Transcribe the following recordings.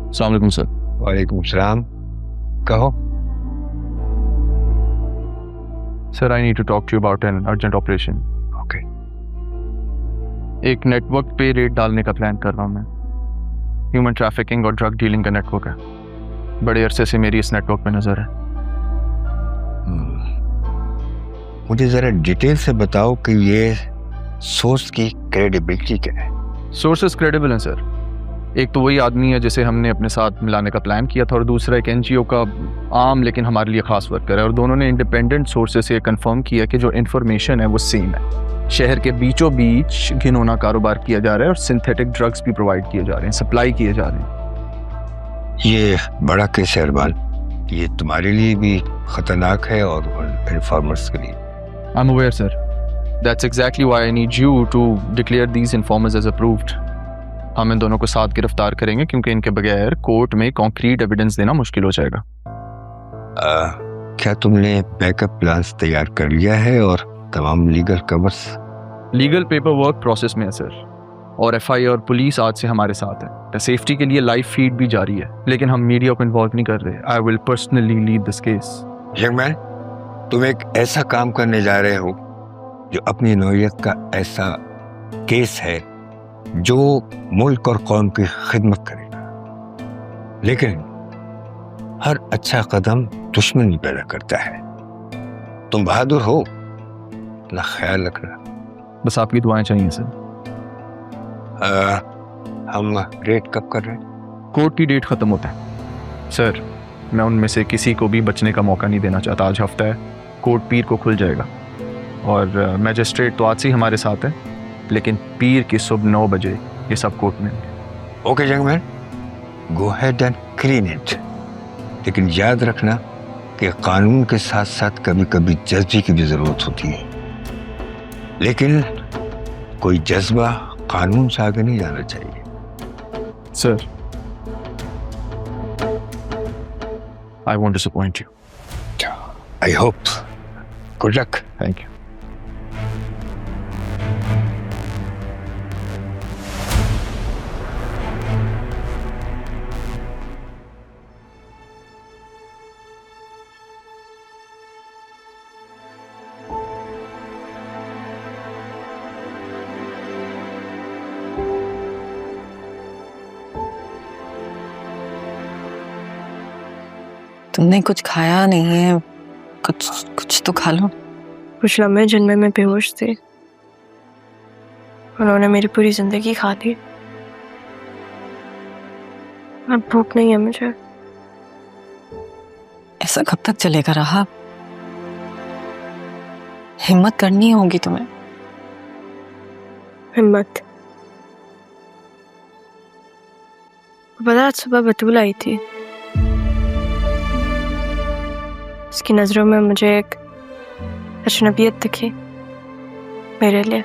अस्सलाम वालेकुम सर। वालेकुम सलाम। कहो। Sir I need to talk to you about an urgent operation. Okay. एक नेटवर्क पे रेड डालने का प्लान कर रहा हूँ मैं। ह्यूमन ट्रैफिकिंग और ड्रग डीलिंग का नेटवर्क है। बड़े अरसे से मेरी इस नेटवर्क पे नजर है। मुझे जरा डिटेल से बताओ कि ये सोर्स की क्रेडिबिलिटी क्या है। सोर्सेस क्रेडिबल हैं सर। एक तो वही आदमी है जिसे हमने अपने साथ मिलाने का प्लान किया था, और दूसरा एक एनजीओ का आम लेकिन हमारे लिए खास वर्कर है, और दोनों ने इंडिपेंडेंट सोर्सेस से कंफर्म किया कि जो इन्फॉर्मेशन है वो सेम है। शहर के बीचों बीच घिनौना कारोबार किया जा रहा है और सिंथेटिक ड्रग्स भी प्रोवाइड किए जा रहे हैं, सप्लाई किए जा रहे हैं। ये बड़ा केस है अरबान, ये तुम्हारे लिए भी खतरनाक है और इन्फॉर्मर्स के लिए। I'm aware, sir. That's exactly why I need you to declare these informers as approved. हम इन दोनों को साथ गिरफ्तार करेंगे क्योंकि इनके बगैर कोर्ट में कॉन्क्रीट एविडेंस देना मुश्किल हो जाएगा। क्या तुमने बैकअप प्लान्स तैयार कर लिया है और तमाम legal covers? Legal paper work process में है सर, और एफआई और पुलिस आज से हमारे साथ है। सेफ्टी के लिए लाइव फीड भी जारी है, लेकिन हम मीडिया को इन्वॉल्व नहीं कर रहे। I will personally lead this case. Young man, तुम एक ऐसा काम करने जा रहे हो जो अपनी नौइयत का ऐसा केस है जो मुल्क और कौम की खिदमत करेगा, लेकिन हर अच्छा कदम दुश्मनी पैदा करता है। तुम बहादुर हो, अपना ख्याल रखना। बस आपकी दुआएं चाहिए सर। हम रेट कब कर रहे हैं? कोर्ट की डेट खत्म होता है सर। मैं उनमें से किसी को भी बचने का मौका नहीं देना चाहता। आज हफ्ता है, कोर्ट पीर को खुल जाएगा, और मैजिस्ट्रेट तो आज से ही हमारे साथ है, लेकिन पीर की सुबह 9 बजे ये सब कोर्ट में। Okay young man, go head and clean it, लेकिन याद रखना कि कानून के साथ साथ कभी कभी जज्बे की भी जरूरत होती है, लेकिन कोई जज्बा कानून से आगे नहीं जाना चाहिए। Sir, I won't disappoint you. I hope. Good luck. Thank you. तुमने कुछ खाया नहीं है, कुछ तो खा लो। कुछ लम्हे जिनमें मैं बेहोश थी, उन्होंने मेरी पूरी जिंदगी खा ली। अब भूख नहीं है मुझे। ऐसा कब तक चलेगा रहा? हिम्मत करनी होगी तुम्हें। हिम्मत? पता, आज सुबह बतूल आई थी। उसकी नजरों में मुझे एक अजनबियत दिखी मेरे लिए।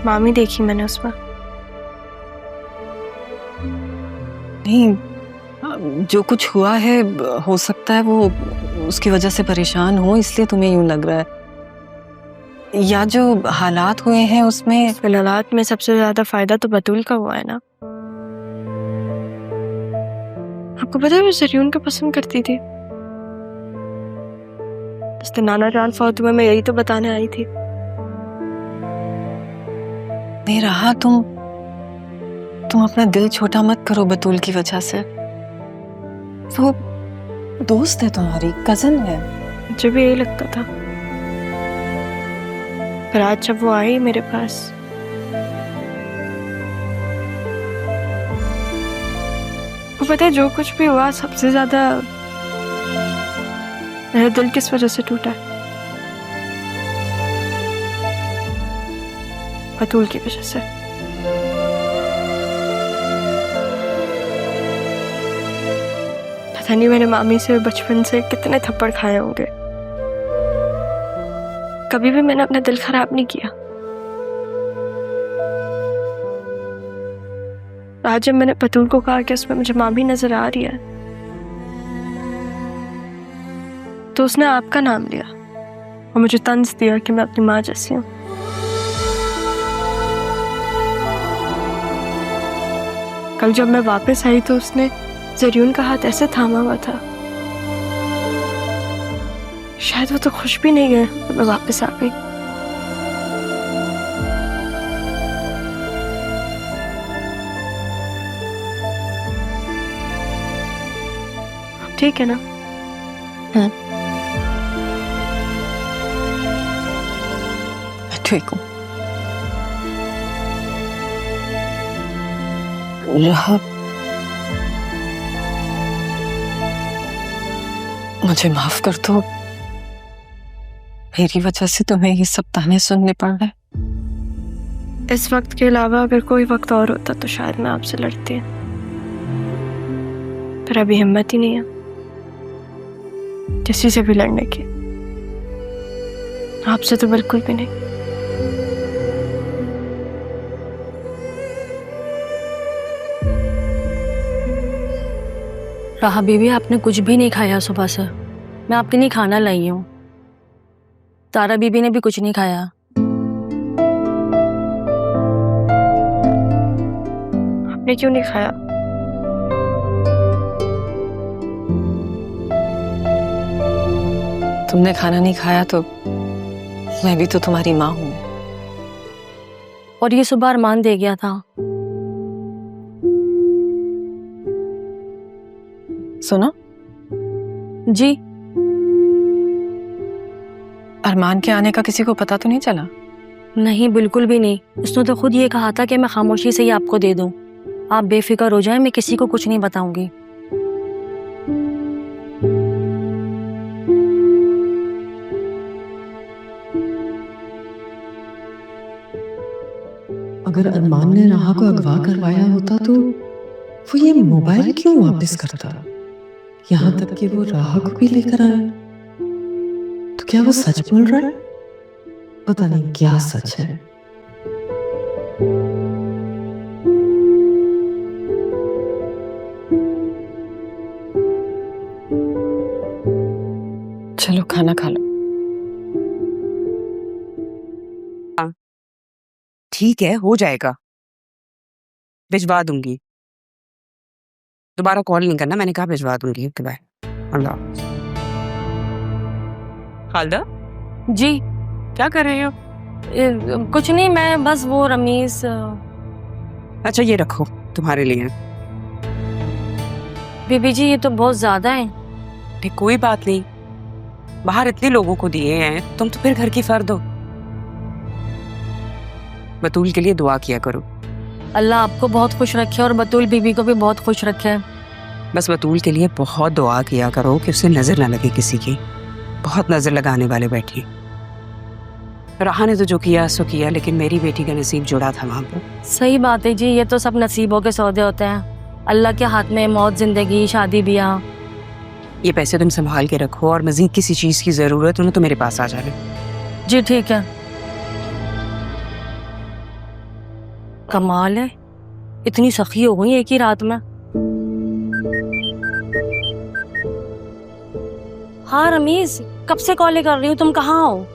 मामी देखी मैंने उसमें। नहीं, जो कुछ हुआ है हो सकता है वो उसकी वजह से परेशान हो, इसलिए तुम्हें यूं लग रहा है, या जो हालात हुए हैं उसमें। हालात में सबसे ज्यादा फायदा तो बतूल का हुआ है ना। आपको पता है वो जरियून को पसंद करती थी। इस दिन नाना जान फौत हुए, मैं यही तो बताने आई थी। नहीं रहा, तुम अपना दिल छोटा मत करो बतूल की वजह से। वो दोस्त है तुम्हारी, कजन है। मुझे भी यही लगता था, पर आज जब वो आई मेरे पास, वो पता है जो कुछ भी हुआ सबसे ज्यादा मेरा दिल किस वजह से टूटा है? बतूल की वजह से। पता नहीं मैंने मामी से बचपन से कितने थप्पड़ खाए होंगे, कभी भी मैंने अपना दिल खराब नहीं किया। आज जब मैंने बतूल को कहा कि उसमें मुझे मामी नजर आ रही है, तो उसने आपका नाम लिया और मुझे तंज दिया कि मैं अपनी माँ जैसी हूँ। कल जब मैं वापस आई तो उसने जरियून का हाथ ऐसे थामा हुआ था, शायद वो तो खुश भी नहीं गए जब मैं वापस आ गई। ठीक है ना? मैं ठीक हूँ। राह, मुझे माफ कर दो, मेरी वजह से तुम्हें ये सब ताने सुनने पड़ रहे। इस वक्त के अलावा अगर कोई वक्त और होता तो शायद मैं आपसे लड़ती, पर अभी हिम्मत ही नहीं है किसी से भी लड़ने की, आपसे तो बिल्कुल भी नहीं। राहा बीबी, आपने कुछ भी नहीं खाया सुबह से। मैं आपके लिए खाना लाई हूँ। तारा बीबी ने भी कुछ नहीं खाया। आपने क्यों नहीं खाया? तुमने खाना नहीं खाया तो मैं भी तो तुम्हारी माँ हूँ। और ये सुबह अरमान दे गया था। सुनो जी। अरमान के आने का किसी को पता तो नहीं चला? नहीं, बिल्कुल भी नहीं। उसने तो खुद ये कहा था कि मैं खामोशी से ही आपको दे दूं। आप बेफिक्र हो जाएं, मैं किसी को कुछ नहीं बताऊंगी। अगर अरमान ने राहा को अगवा करवाया होता तो वो ये मोबाइल क्यों वापस करता? यहाँ तक कि वो राहा को भी लेकर आया। तो क्या वो सच बोल रहा है? पता नहीं क्या सच है। चलो खाना खा लो। ठीक है, हो जाएगा, भिजवा दूंगी। दोबारा कॉल नहीं करना, मैंने कहा भिजवा दूंगी। Okay bye. अल्लाह। खालदा जी। क्या कर रहे हो? कुछ नहीं, मैं बस वो रमीज। अच्छा ये रखो तुम्हारे लिए। बीबी जी, ये तो बहुत ज्यादा है। ठीक, कोई बात नहीं, बाहर इतने लोगों को दिए हैं, तुम तो फिर घर की फर्द हो। बतूल के लिए दुआ किया करो। अल्लाह आपको बहुत खुश रखे और बतूल बीबी को भी बहुत खुश रखे। बस बतूल के लिए बहुत दुआ किया करो कि उसे नजर ना लगे किसी की। बहुत नजर लगाने वाले बैठे। राहा ने तो जो किया सो किया, लेकिन मेरी बेटी का नसीब जुड़ा था वहां पर। सही बात है जी, ये तो सब नसीबों के सौदे होते हैं। अल्लाह के हाथ में मौत, जिंदगी, शादी, ब्याह। ये पैसे तुम संभाल के रखो, और मजीद किसी चीज की जरूरत हो ना तो मेरे पास आ जाना। जी ठीक है। कमाल है, इतनी सखी हो गई एक ही रात में। हाँ रमीज, कब से कॉल कर रही हूँ, तुम कहाँ हो?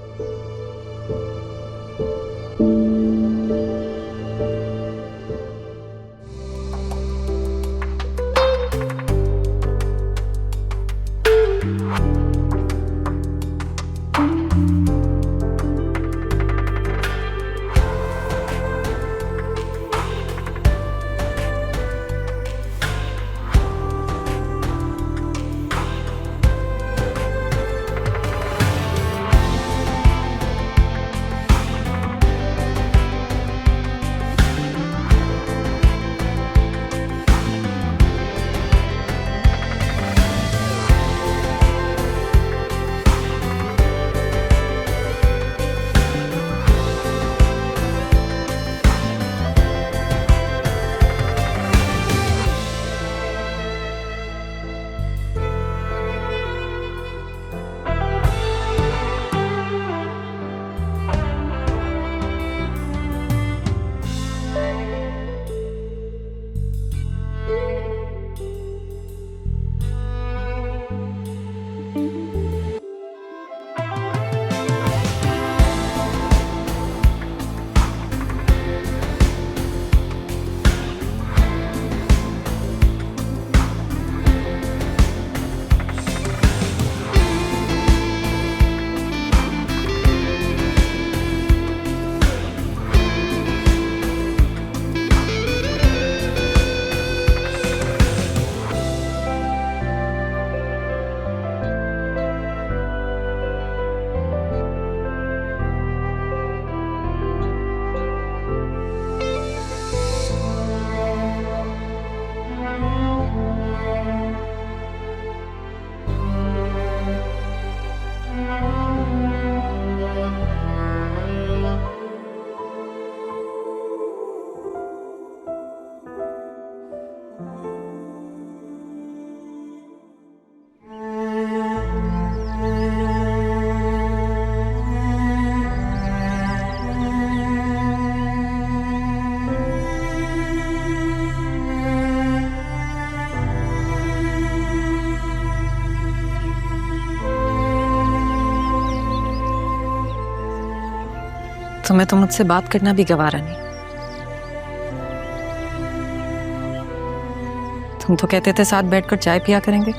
तुम्हें तो मुझसे बात करना भी गवारा नहीं। तुम तो कहते थे साथ बैठकर चाय पिया करेंगे।